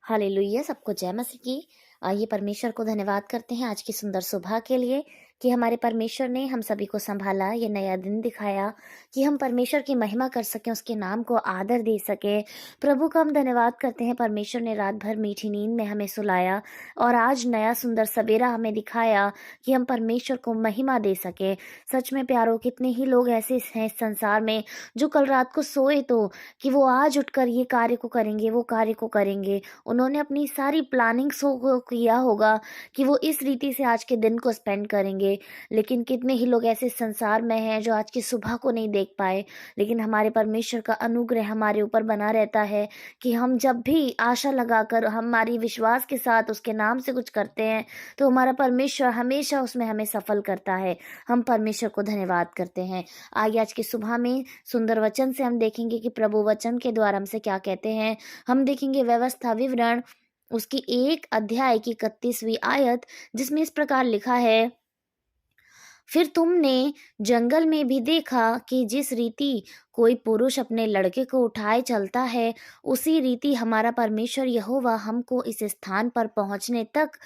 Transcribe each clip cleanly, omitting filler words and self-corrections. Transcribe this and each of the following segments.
Hallelujah, सबको जय मसीह की। आइए परमेश्वर को धन्यवाद करते हैं आज की सुंदर सुबह के लिए कि हमारे परमेश्वर ने हम सभी को संभाला, ये नया दिन दिखाया कि हम परमेश्वर की महिमा कर सकें, उसके नाम को आदर दे सके। प्रभु का हम धन्यवाद करते हैं, परमेश्वर ने रात भर मीठी नींद में हमें सुलाया और आज नया सुंदर सवेरा हमें दिखाया कि हम परमेश्वर को महिमा दे सके। सच में प्यारो, कितने ही लोग ऐसे हैं इस संसार में जो कल रात को सोए तो कि वो आज उठकर ये कार्य को करेंगे, वो कार्य को करेंगे। उन्होंने अपनी सारी प्लानिंग्स को किया होगा कि वो इस रीति से आज के दिन को स्पेंड करेंगे, लेकिन कितने ही लोग ऐसे संसार में हैं जो आज की सुबह को नहीं देख पाए। लेकिन हमारे परमेश्वर का अनुग्रह हमारे ऊपर बना रहता है कि हम जब भी आशा लगाकर हमारी विश्वास के साथ उसके नाम से कुछ करते हैं तो हमारा परमेश्वर हमेशा उसमें हमें सफल करता है। हम परमेश्वर को धन्यवाद करते हैं। आइए आज की सुबह में सुंदर वचन से हम देखेंगे कि प्रभु वचन के द्वारा हमसे क्या कहते हैं। हम देखेंगे व्यवस्था विवरण उसकी 1 अध्याय की 31वीं आयत, जिसमें इस प्रकार लिखा है, फिर तुमने जंगल में भी देखा कि जिस रीति कोई पुरुष अपने लड़के को उठाए चलता है, उसी रीति हमारा परमेश्वर यहोवा हमको इस स्थान पर पहुंचने तक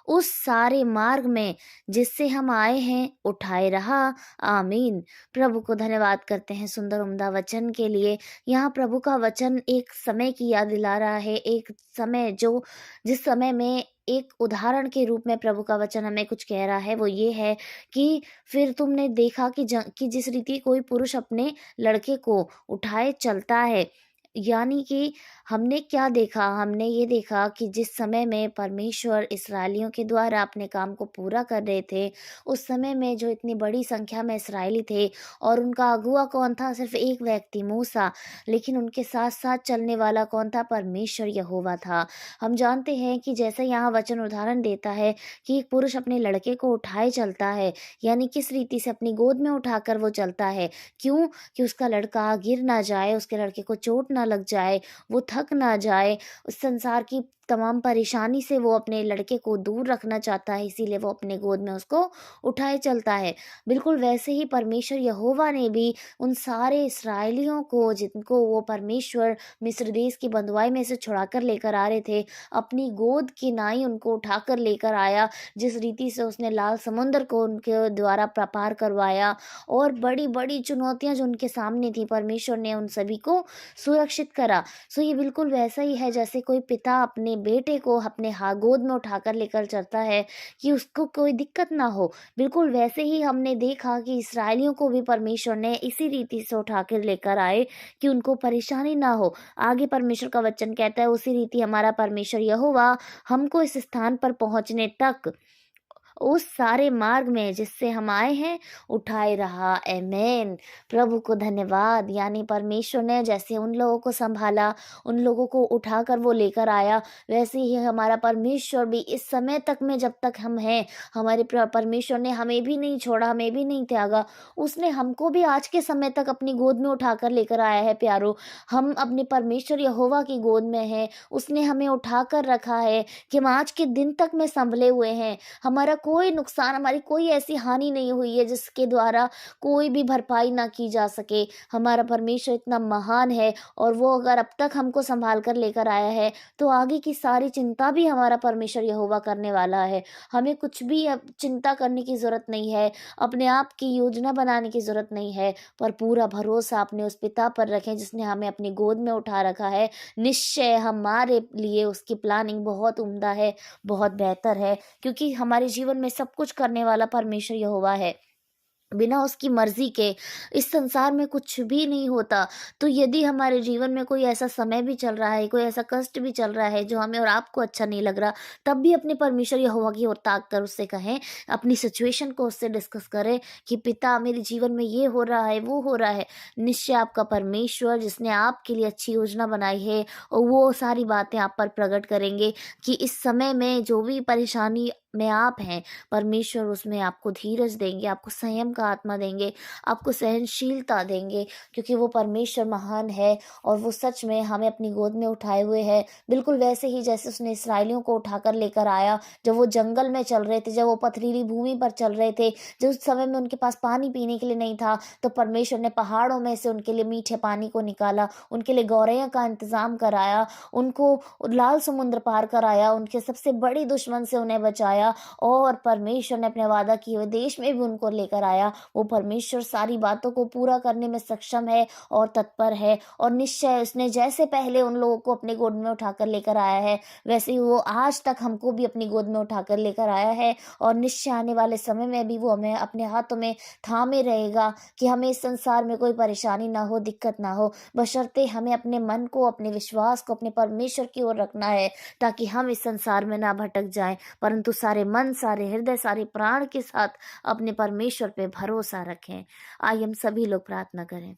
उस सारे मार्ग में जिससे हम आए हैं उठाए रहा। आमीन। प्रभु को धन्यवाद करते हैं सुंदर उम्दा वचन के लिए। यहाँ प्रभु का वचन एक समय की याद दिला रहा है, एक समय जो जिस समय में एक उदाहरण के रूप में प्रभु का वचन हमें कुछ कह रहा है। वो ये है कि फिर तुमने देखा कि जिस रीति कोई पुरुष अपने लड़के को उठाए चलता है, यानी कि हमने क्या देखा, हमने ये देखा कि जिस समय में परमेश्वर इस्राएलियों के द्वारा अपने काम को पूरा कर रहे थे, उस समय में जो इतनी बड़ी संख्या में इस्राएली थे और उनका अगुआ कौन था? सिर्फ एक व्यक्ति मूसा। लेकिन उनके साथ साथ चलने वाला कौन था? परमेश्वर यहोवा था। हम जानते हैं कि जैसे यहाँ वचन उदाहरण देता है कि एक पुरुष अपने लड़के को उठाए चलता है, यानी किस रीति से अपनी गोद में उठाकर वो चलता है। क्यों? कि उसका लड़का गिर ना जाए, उसके लड़के को चोट ना लग जाए, वो थक ना जाए। उस संसार की तमाम परेशानी से वो अपने लड़के को दूर रखना चाहता है, इसीलिए वो अपने गोद में उसको उठाए चलता है। बिल्कुल वैसे ही परमेश्वर यहोवा ने भी उन सारे इस्राएलियों को, जिनको वो परमेश्वर मिस्र देश की बंधुआई में से छुड़ाकर लेकर आ रहे थे, अपनी गोद की नाई उनको उठाकर लेकर आया। जिस रीति से उसने लाल समुद्र को उनके द्वारा पार करवाया और बड़ी बड़ी चुनौतियां जो उनके सामने थी, परमेश्वर ने उन सभी को सुरक्षित करा। सो ये बिल्कुल वैसा ही है जैसे कोई पिता अपने बेटे को अपने गोद में उठाकर लेकर चलता है कि उसको कोई दिक्कत ना हो। बिल्कुल वैसे ही हमने देखा कि इस्राएलियों को भी परमेश्वर ने इसी रीति से उठाकर लेकर आए कि उनको परेशानी ना हो। आगे परमेश्वर का वचन कहता है, उसी रीति हमारा परमेश्वर यहोवा हमको इस स्थान पर पहुंचने तक उस सारे मार्ग में जिससे हम आए हैं उठाए रहा। आमीन। प्रभु को धन्यवाद। यानी परमेश्वर ने जैसे उन लोगों को संभाला, उन लोगों को उठाकर वो लेकर आया, वैसे ही हमारा परमेश्वर भी इस समय तक में जब तक हम हैं, हमारे परमेश्वर ने हमें भी नहीं छोड़ा, हमें भी नहीं त्यागा। उसने हमको भी आज के समय तक अपनी गोद में उठाकर लेकर आया है प्यारो। हम अपने परमेश्वर यहोवा की गोद में हैं। उसने हमें उठाकर रखा है कि हम आज के दिन तक में संभले हुए हैं। हमारा कोई नुकसान, हमारी कोई ऐसी हानि नहीं हुई है जिसके द्वारा कोई भी भरपाई ना की जा सके। हमारा परमेश्वर इतना महान है और वो अगर अब तक हमको संभाल कर लेकर आया है तो आगे की सारी चिंता भी हमारा परमेश्वर यहोवा करने वाला है। हमें कुछ भी अब चिंता करने की ज़रूरत नहीं है, अपने आप की योजना बनाने की ज़रूरत नहीं है, पर पूरा भरोसा अपने उस पिता पर रखें जिसने हमें अपनी गोद में उठा रखा है। निश्चय हमारे लिए उसकी प्लानिंग बहुत उम्दा है, बहुत बेहतर है, क्योंकि हमारे जीवन में सब कुछ करने वाला परमेश्वर यहोवा है। बिना उसकी मर्जी के इस संसार में कुछ भी नहीं होता। तो यदि हमारे जीवन में कोई ऐसा समय भी चल रहा है, कोई ऐसा कष्ट भी चल रहा है जो हमें और आपको अच्छा नहीं लग रहा, तब भी अपने परमेश्वर यहोवा की ओर ताक कर उससे कहें, अपनी सिचुएशन को उससे डिस्कस करें कि पिता मेरे जीवन में ये हो रहा है, वो हो रहा है। निश्चय आपका परमेश्वर जिसने आपके लिए अच्छी योजना बनाई है और वो सारी बातें आप पर प्रकट करेंगे कि इस समय में जो भी परेशानी में आप हैं, परमेश्वर उसमें आपको धीरज देंगे, आपको संयम का आत्मा देंगे, आपको सहनशीलता देंगे, क्योंकि वो परमेश्वर महान है और वो सच में हमें अपनी गोद में उठाए हुए है। बिल्कुल वैसे ही जैसे उसने इस्राएलियों को उठाकर लेकर आया, जब वो जंगल में चल रहे थे, जब वो पथरीली भूमि पर चल रहे थे, जो उस समय में उनके पास पानी पीने के लिए नहीं था, तो परमेश्वर ने पहाड़ों में से उनके लिए मीठे पानी को निकाला, उनके लिए गौरैया का इंतज़ाम कराया, उनको लाल समुद्र पार कराया, उनके सबसे बड़ी दुश्मन से उन्हें बचाया और परमेश्वर ने अपने वादा किए हुए देश में भी उनको लेकर आया। वो परमेश्वर सारी बातों को पूरा करने में सक्षम है और तत्पर है, और निश्चय उसने जैसे पहले उन लोगों को अपनी गोद में उठाकर लेकर आया है, वैसे ही वो आज तक हमको भी अपनी गोद में उठाकर लेकर आया है, और निश्चय आने वाले समय में भी वो हमें अपने हाथों में थामे रहेगा कि हमें इस संसार में कोई परेशानी ना हो, दिक्कत ना हो, बशर्ते हमें अपने मन को, अपने विश्वास को अपने परमेश्वर की ओर रखना है, ताकि हम इस संसार में ना भटक जाएं, परंतु सारे मन, सारे हृदय, सारे प्राण के साथ अपने परमेश्वर पे भरोसा रखें। आइए हम सभी लोग प्रार्थना करें।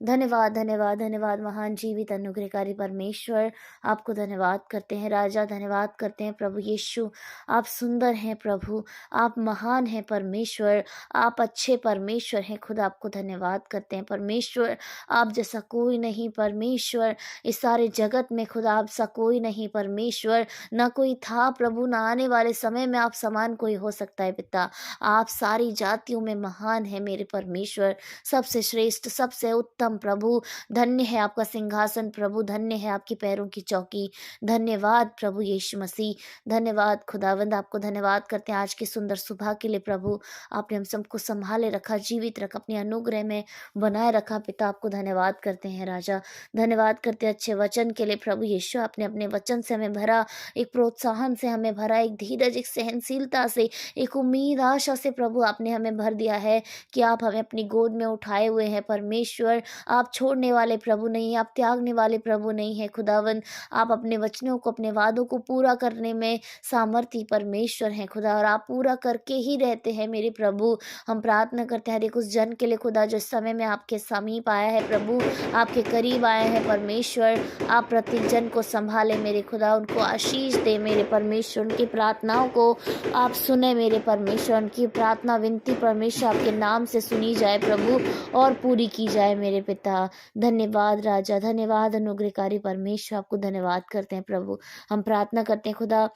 धन्यवाद, धन्यवाद, धन्यवाद महान जीवित अनुग्रहकारी परमेश्वर, आपको धन्यवाद करते हैं राजा, धन्यवाद करते हैं प्रभु यीशु। आप सुंदर हैं प्रभु, आप महान हैं परमेश्वर, आप अच्छे परमेश्वर हैं खुदा, आपको धन्यवाद करते हैं परमेश्वर। आप जैसा कोई नहीं परमेश्वर, इस सारे जगत में खुदा आप सा कोई नहीं परमेश्वर, ना कोई था प्रभु, ना आने वाले समय में आप समान कोई हो सकता है पिता। आप सारी जातियों में महान है मेरे परमेश्वर, सबसे श्रेष्ठ, सबसे उत्तम प्रभु। धन्य है आपका सिंहासन प्रभु, धन्य है आपके पैरों की चौकी। धन्यवाद प्रभु यीशु मसीह, धन्यवाद खुदावंद, आपको धन्यवाद करते हैं आज की सुंदर सुबह के लिए प्रभु। आपने हम सबको संभाले रखा, जीवित रखा, अपने अनुग्रह में बनाए रखा पिता, आपको धन्यवाद करते हैं राजा। धन्यवाद करते हैं अच्छे वचन के लिए प्रभु यीशु, आपने अपने वचन से हमें भरा, एक प्रोत्साहन से हमें भरा, एक धीरज, एक सहनशीलता से, एक उम्मीद, आशा से प्रभु आपने हमें भर दिया है कि आप हमें अपनी गोद में उठाए हुए हैं परमेश्वर। आप छोड़ने वाले प्रभु नहीं, आप त्यागने वाले प्रभु नहीं है खुदावन। आप अपने वचनों को, अपने वादों को पूरा करने में सामर्थी परमेश्वर हैं खुदा, और आप पूरा करके ही रहते हैं मेरे प्रभु। हम प्रार्थना करते हैं हर एक उस जन के लिए खुदा जो इस समय में आपके समीप आया है प्रभु, आपके करीब आए हैं परमेश्वर। आप प्रत्येक जन को संभाले मेरे खुदा, उनको आशीष दे मेरे परमेश्वर, उनकी प्रार्थनाओं को आप सुने मेरे परमेश्वर, उनकी प्रार्थना विनती परमेश्वर आपके नाम से सुनी जाए प्रभु और पूरी की जाए मेरे पिता। धन्यवाद राजा, धन्यवाद अनुग्रहकारी परमेश्वर, आपको धन्यवाद करते हैं प्रभु। हम प्रार्थना करते हैं खुदा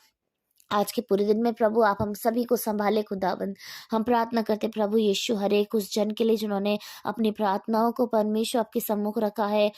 आज के पूरे दिन में प्रभु आप हम सभी को संभाले खुदाबंद। हम प्रार्थना करते हैं प्रभु यीशु हर एक उस जन के लिए जिन्होंने अपनी प्रार्थनाओं को परमेश्वर आपके सम्मुख रखा है।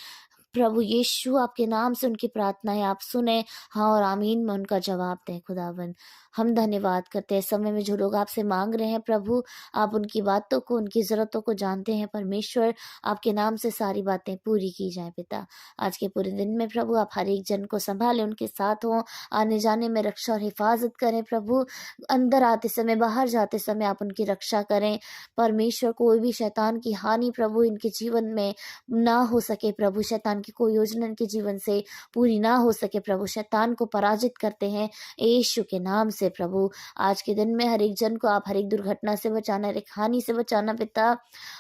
प्रभु यीशु आपके नाम से उनकी प्रार्थनाएं आप सुने, हाँ और आमीन में उनका जवाब दें खुदावन। हम धन्यवाद करते हैं समय में जो लोग आपसे मांग रहे हैं प्रभु, आप उनकी बातों को, उनकी ज़रूरतों को जानते हैं परमेश्वर। आपके नाम से सारी बातें पूरी की जाए पिता। आज के पूरे दिन में प्रभु आप हर एक जन को संभालें, उनके साथ हों, आने जाने में रक्षा और हिफाजत करें प्रभु। अंदर आते समय, बाहर जाते समय आप उनकी रक्षा करें परमेश्वर। कोई भी शैतान की हानि प्रभु इनके जीवन में ना हो सके प्रभु, शैतान की कोई योजना इनके जीवन से पूरी ना हो सके प्रभु। शैतान को पराजित करते हैं यीशु के नाम से प्रभु। आज के दिन में हर एक जन को आप हर एक दुर्घटना से बचाना, हर एक हानि से बचाना पिता।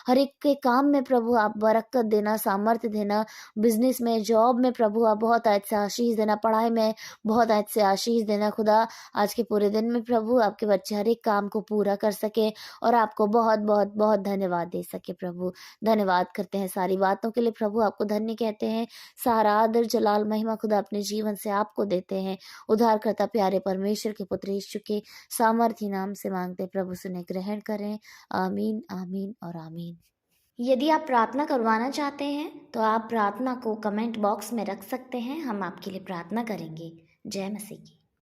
हर एक के काम में प्रभु आप बरकत देना, सामर्थ्य देना, बिजनेस में, जॉब में प्रभु आप बहुत आज से आशीष देना, पढ़ाई में बहुत आज से आशीष देना खुदा। आज के पूरे दिन में प्रभु आपके बच्चे हर एक काम को पूरा कर सके और आपको बहुत बहुत बहुत धन्यवाद दे सके प्रभु। धन्यवाद करते हैं सारी बातों के लिए प्रभु, आपको धन्य कहते हैं। सारा आदर, जलाल, महिमा खुदा अपने जीवन से आपको देते हैं। उद्धारकर्ता प्यारे परमेश्वर के पुत्र यीशु के सामर्थी नाम से मांगते प्रभु, सुने ग्रहण करें। आमीन, आमीन और आमीन। यदि आप प्रार्थना करवाना चाहते हैं तो आप प्रार्थना को कमेंट बॉक्स में रख सकते हैं, हम आपके लिए प्रार्थना करेंगे। जय मसीह की।